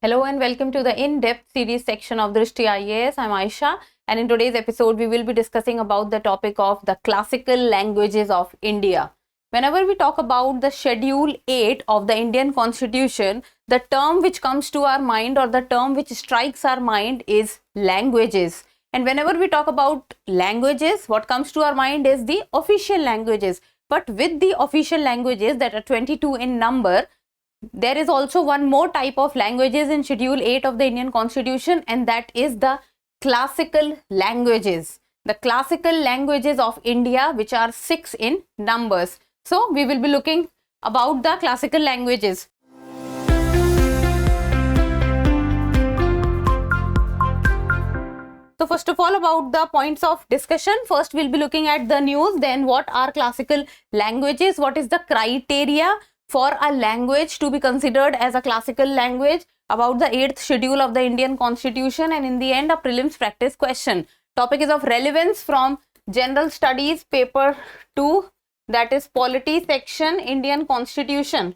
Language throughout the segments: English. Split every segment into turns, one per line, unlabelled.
Hello and welcome to the in-depth series section of Drishti IAS. I'm Aisha, and in today's episode we will be discussing about the topic of the classical languages of India. Whenever we talk about the Schedule 8 of the Indian Constitution, the term which comes to our mind or the term which strikes our mind is languages. And whenever we talk about languages, what comes to our mind is the official languages. But with the official languages that are 22 in number, there is also one more type of languages in Schedule 8 of the Indian Constitution, and that is the classical languages. The classical languages of India, which are 6 in numbers. So we will be looking about the classical languages. So first of all, about the points of discussion, first we'll be looking at the news, then what are classical languages, what is the criteria for a language to be considered as a classical language, about the 8th schedule of the Indian Constitution, and in the end a prelims practice question. Topic is of relevance from General Studies paper 2, that is Polity section, Indian Constitution.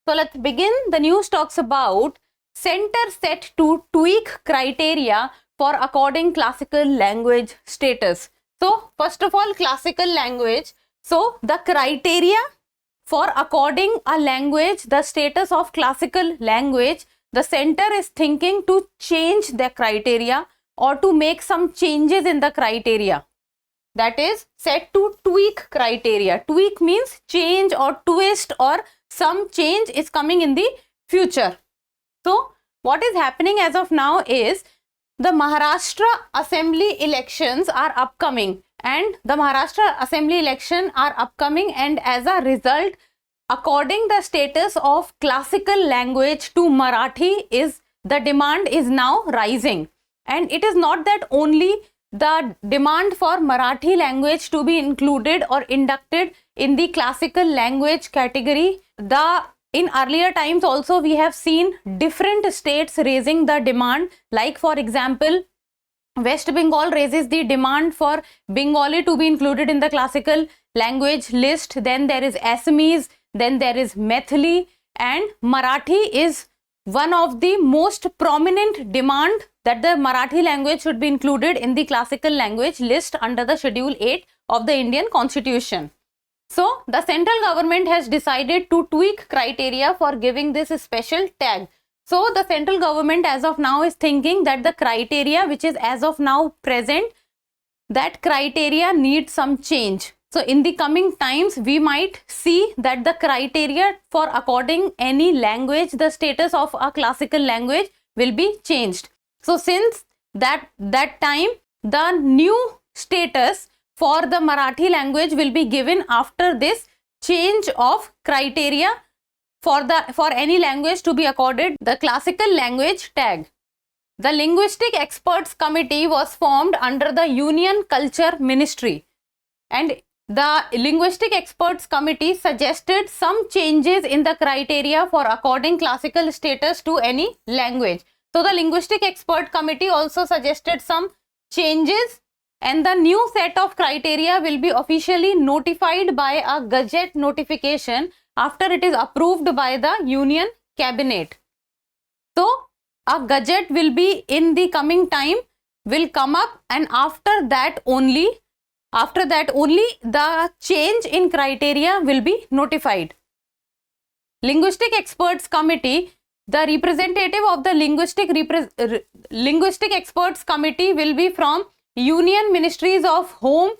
So let's begin. The news talks about center set to tweak criteria for according classical language status. So first of all, classical language. So the criteria for according a language, the status of classical language, the center is thinking to change the criteria or to make some changes in the criteria. That is set to tweak criteria. Tweak means change or twist, or some change is coming in the future. So what is happening as of now is the Maharashtra Assembly elections are upcoming, and the Maharashtra Assembly election are upcoming, and as a result, according the status of classical language to Marathi, is the demand is now rising. And it is not that only the demand for Marathi language to be included or inducted in the classical language category. In earlier times also we have seen different states raising the demand, like for example West Bengal raises the demand for Bengali to be included in the classical language list, then there is Assamese, then there is Maithili, and Marathi is one of the most prominent demand that the Marathi language should be included in the classical language list under the Schedule 8 of the Indian Constitution. So the central government has decided to tweak criteria for giving this special tag. So the central government as of now is thinking that the criteria which is as of now present, that criteria needs some change. So in the coming times we might see that the criteria for according any language, the status of a classical language will be changed. So since that time, the new status for the Marathi language will be given after this change of criteria for any language to be accorded the classical language tag. The Linguistic Experts Committee was formed under the Union Culture Ministry, and the Linguistic Experts Committee suggested some changes in the criteria for according classical status to any language. So the Linguistic Expert Committee also suggested some changes, and the new set of criteria will be officially notified by a Gazette notification after it is approved by the Union Cabinet. So a Gazette will be in the coming time, will come up, and after that only the change in criteria will be notified. Linguistic Experts Committee, the representative of the Linguistic Experts Committee will be from Union Ministries of Home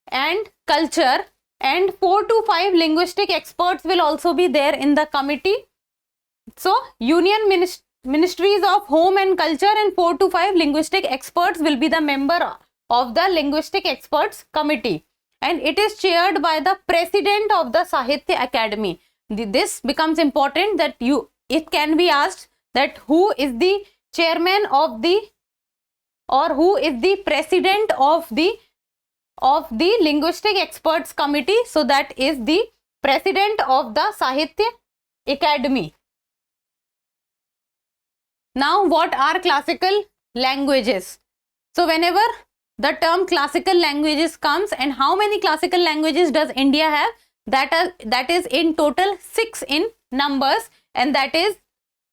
and Culture, and 4 to 5 linguistic experts will also be there in the committee. So Union Ministries of Home and Culture and 4 to 5 linguistic experts will be the member of the Linguistic Experts Committee, and it is chaired by the President of the Sahitya Academy. This becomes important, that it can be asked that who is the chairman of the, or who is the president of the Linguistic Experts Committee. So that is the President of the Sahitya Academy. Now what are classical languages? So whenever the term classical languages comes, and how many classical languages does India have? That is in total 6 in numbers, and that is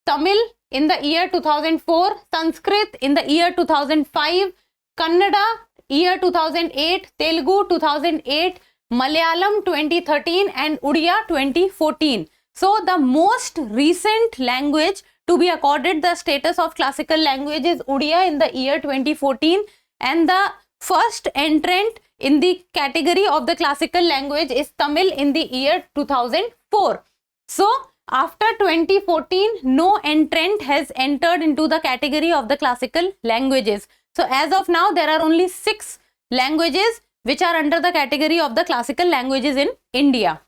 Tamil in the year 2004, Sanskrit in the year 2005, Kannada year 2008, Telugu 2008, Malayalam 2013 and Odia 2014. So the most recent language to be accorded the status of classical language is Odia in the year 2014, and the first entrant in the category of the classical language is Tamil in the year 2004. So after 2014, no entrant has entered into the category of the classical languages. So as of now, there are only 6 languages which are under the category of the classical languages in India.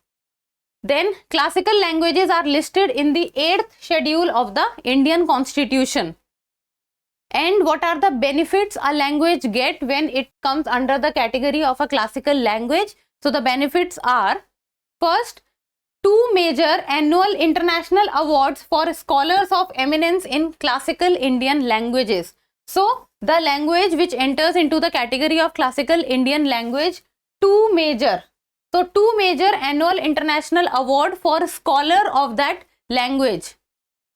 Then classical languages are listed in the 8th schedule of the Indian Constitution. And what are the benefits a language get when it comes under the category of a classical language? So the benefits are, first, 2 major annual international awards for scholars of eminence in classical Indian languages. So the language which enters into the category of classical Indian language, 2 major. So 2 major annual international award for scholar of that language.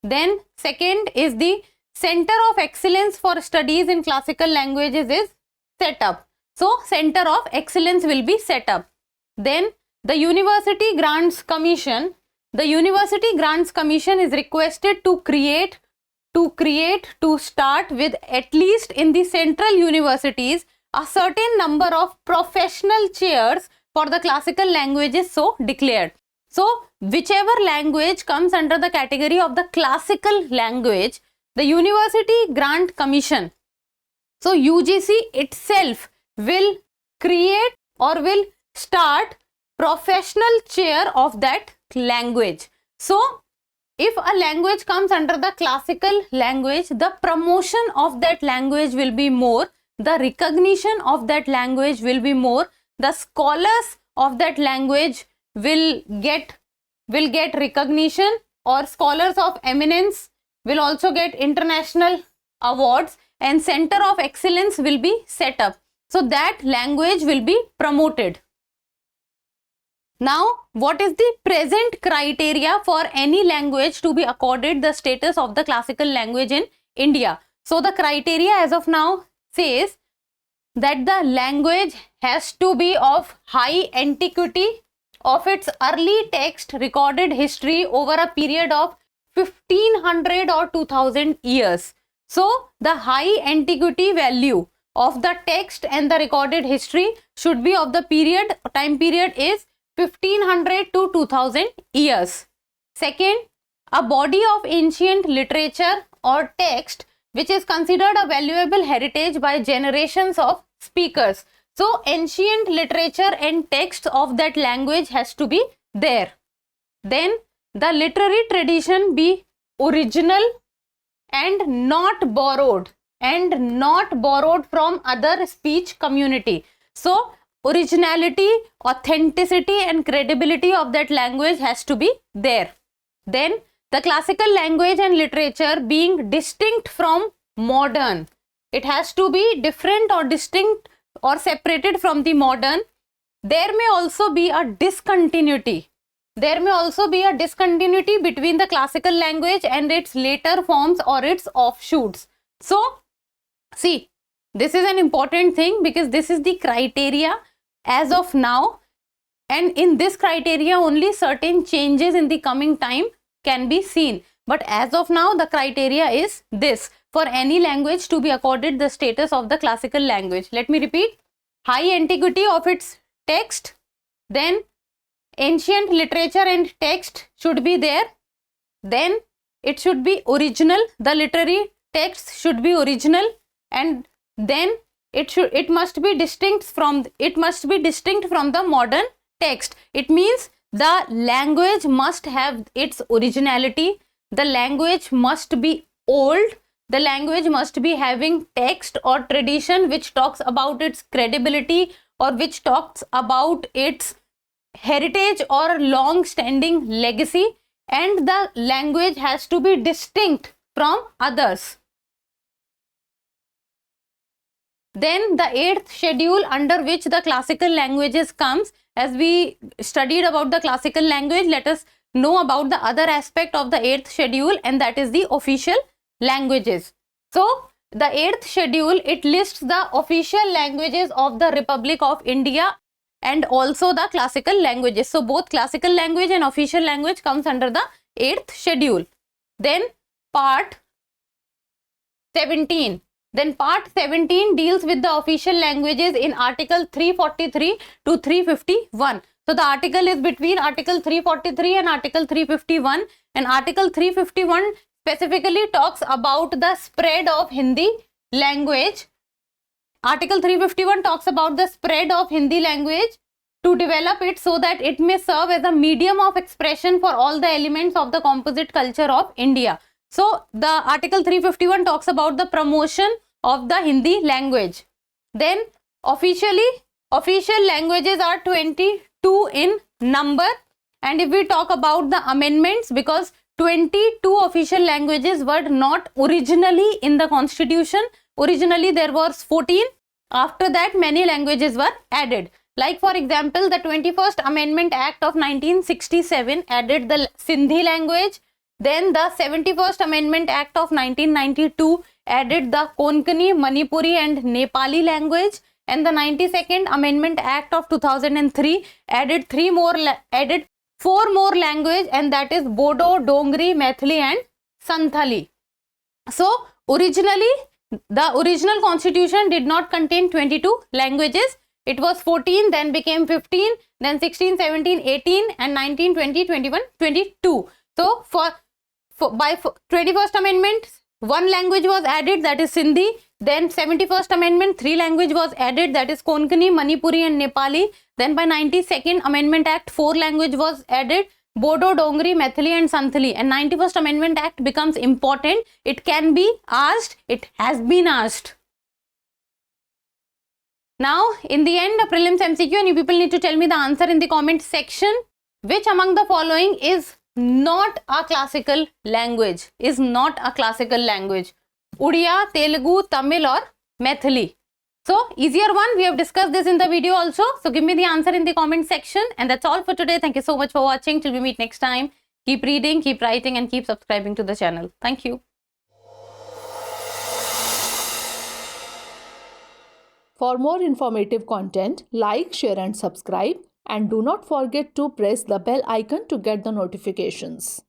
Then second is the Center of Excellence for Studies in Classical Languages is set up. So Center of Excellence will be set up. Then the University Grants Commission. The University Grants Commission is requested to start with, at least in the central universities, a certain number of professional chairs for the classical languages so declared. So whichever language comes under the category of the classical language, the University Grant Commission, so UGC itself will create or will start professional chair of that language. So if a language comes under the classical language, the promotion of that language will be more, the recognition of that language will be more, the scholars of that language will get recognition, or scholars of eminence will also get international awards, and Center of Excellence will be set up. So that language will be promoted. Now, what is the present criteria for any language to be accorded the status of the classical language in India? So the criteria as of now says that the language has to be of high antiquity of its early text recorded history over a period of 1500 or 2000 years. So the high antiquity value of the text and the recorded history should be of the time period is 1500 to 2000 years. Second, a body of ancient literature or text which is considered a valuable heritage by generations of speakers. So ancient literature and texts of that language has to be there. Then the literary tradition be original and not borrowed from other speech community. So originality, authenticity and credibility of that language has to be there. Then the classical language and literature being distinct from modern. It has to be different or distinct or separated from the modern. There may also be a discontinuity. There may also be a discontinuity between the classical language and its later forms or its offshoots. So, see, this is an important thing because this is the criteria as of now, and in this criteria only certain changes in the coming time can be seen. But as of now, the criteria is this for any language to be accorded the status of the classical language. Let me repeat: high antiquity of its text, then ancient literature and text should be there, then it should be original, the literary text should be original, and then it must be distinct from the modern text. It means the language must have its originality, the language must be old, the language must be having text or tradition which talks about its credibility or which talks about its heritage or long-standing legacy, and the language has to be distinct from others. Then the 8th schedule under which the classical languages comes. As we studied about the classical language, let us know about the other aspect of the 8th schedule, and that is the official languages. So the 8th schedule, it lists the official languages of the Republic of India and also the classical languages. So both classical language and official language comes under the 8th schedule. Then part 17. Then part 17 deals with the official languages in article 343 to 351. So the article is between article 343 and article 351, and article 351 specifically talks about the spread of Hindi language. Article 351 talks about the spread of Hindi language to develop it so that it may serve as a medium of expression for all the elements of the composite culture of India. So the article 351 talks about the promotion of the Hindi language. Then official languages are 22 in number, and if we talk about the amendments, because 22 official languages were not originally in the constitution. Originally there was 14. After that many languages were added. Like for example, the 21st Amendment Act of 1967 added the Sindhi language. Then the 71st Amendment Act of 1992 added the Konkani, Manipuri and Nepali language. And the 92nd Amendment Act of 2003 added 4 more language, and that is Bodo, Dongri, Maithili and Santhali. So originally the original constitution did not contain 22 languages. It was 14, then became 15, then 16, 17, 18 and 19, 20, 21, 22. So by 21st Amendment, 1 language was added, that is Sindhi. Then 71st Amendment, 3 language was added, that is Konkani, Manipuri and Nepali. Then by 92nd Amendment Act, 4 language was added, Bodo, Dongri, Maithili and Santhali. And 91st Amendment Act becomes important. It can be asked, it has been asked. Now in the end, a prelims MCQ, and you people need to tell me the answer in the comment section. Which among the following is not a classical language? Is not a classical language? Udiya, Telugu, Tamil or Maithili? So easier one, we have discussed this in the video also. So give me the answer in the comment section. And that's all for today. Thank you so much for watching. Till we meet next time. Keep reading, keep writing and keep subscribing to the channel. Thank you.
For more informative content, like, share and subscribe, and do not forget to press the bell icon to get the notifications.